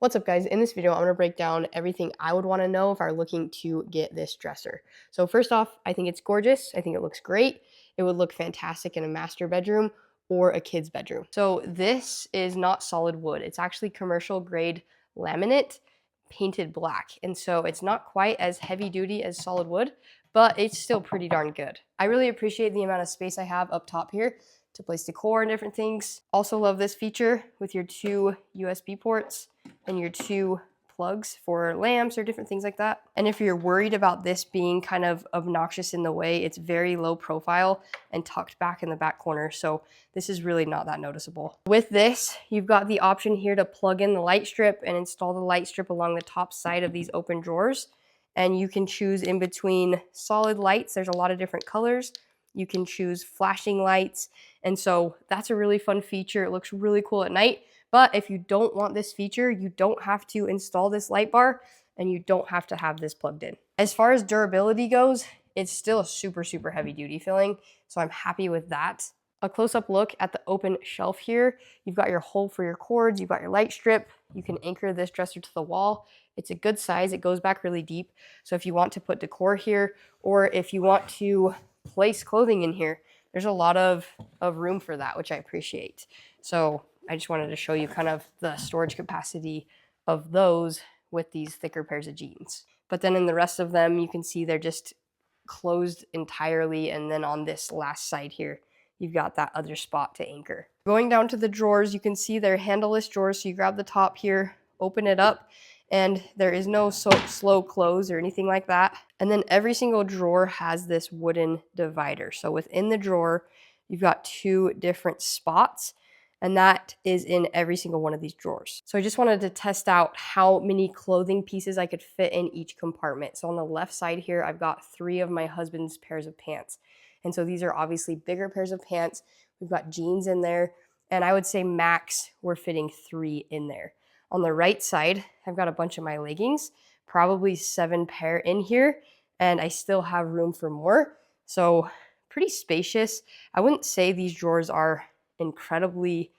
What's up, guys? In this video, I'm going to break down everything I would want to know if I were looking to get this dresser. So first off, I think it's gorgeous. I think it looks great. It would look fantastic in a master bedroom or a kid's bedroom. So this is not solid wood. It's actually commercial grade laminate painted black. And so it's not quite as heavy duty as solid wood, but it's still pretty darn good. I really appreciate the amount of space I have up top here to place decor and different things. Also love this feature with your 2 USB ports and your 2 plugs for lamps or different things like that. And if you're worried about this being kind of obnoxious in the way, it's very low profile and tucked back in the back corner. So this is really not that noticeable. With this, you've got the option here to plug in the light strip and install the light strip along the top side of these open drawers. And you can choose in between solid lights. There's a lot of different colors. You can choose flashing lights. And so that's a really fun feature. It looks really cool at night. But if you don't want this feature, you don't have to install this light bar and you don't have to have this plugged in. As far as durability goes, it's still a super, super heavy duty feeling. So I'm happy with that. A close-up look at the open shelf here. You've got your hole for your cords. You've got your light strip. You can anchor this dresser to the wall. It's a good size. It goes back really deep. So if you want to put decor here, or if you want to place clothing in here, there's a lot of room for that, which I appreciate. So I just wanted to show you kind of the storage capacity of those with these thicker pairs of jeans. But then in the rest of them, you can see they're just closed entirely. And then on this last side here, you've got that other spot to anchor. Going down to the drawers, you can see they're handleless drawers. So you grab the top here, open it up, and there is no slow close or anything like that. And then every single drawer has this wooden divider. So within the drawer, you've got 2 different spots, and that is in every single one of these drawers. So I just wanted to test out how many clothing pieces I could fit in each compartment. So on the left side here, I've got 3 of my husband's pairs of pants. And so these are obviously bigger pairs of pants. We've got jeans in there, and I would say max we're fitting 3 in there. On the right side, I've got a bunch of my leggings, probably 7 pair in here, and I still have room for more. So pretty spacious. I wouldn't say these drawers are incredibly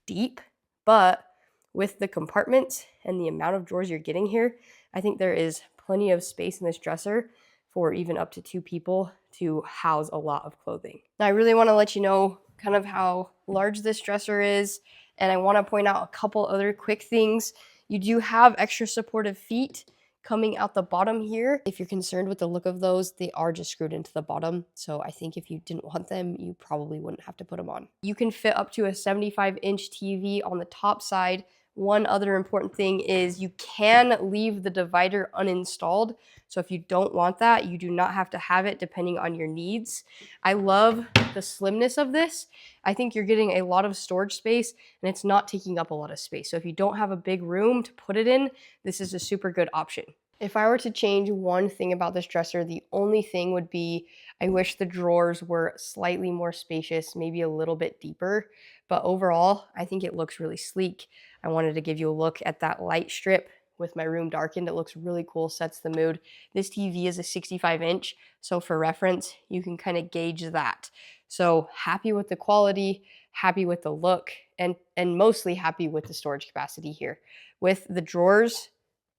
deep, but with the compartments and the amount of drawers you're getting here, I think there is plenty of space in this dresser for even up to 2 people to house a lot of clothing. Now, I really want to let you know kind of how large this dresser is, and I want to point out a couple other quick things. You do have extra supportive feet coming out the bottom here. If you're concerned with the look of those, they are just screwed into the bottom. So I think if you didn't want them, you probably wouldn't have to put them on. You can fit up to a 75-inch TV on the top side. One other important thing is you can leave the divider uninstalled. So if you don't want that, you do not have to have it depending on your needs. I love the slimness of this. I think you're getting a lot of storage space and it's not taking up a lot of space. So if you don't have a big room to put it in, this is a super good option. If I were to change one thing about this dresser, the only thing would be I wish the drawers were slightly more spacious, maybe a little bit deeper. But overall, I think it looks really sleek. I wanted to give you a look at that light strip with my room darkened. It looks really cool, sets the mood. This TV is a 65-inch, so for reference, you can kind of gauge that. So happy with the quality, happy with the look, and mostly happy with the storage capacity here. With the drawers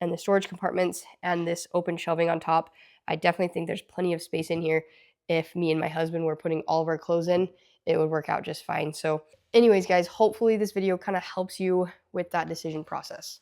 and the storage compartments and this open shelving on top, I definitely think there's plenty of space in here. If me and my husband were putting all of our clothes in, it would work out just fine. So anyways, guys, hopefully this video kind of helps you with that decision process.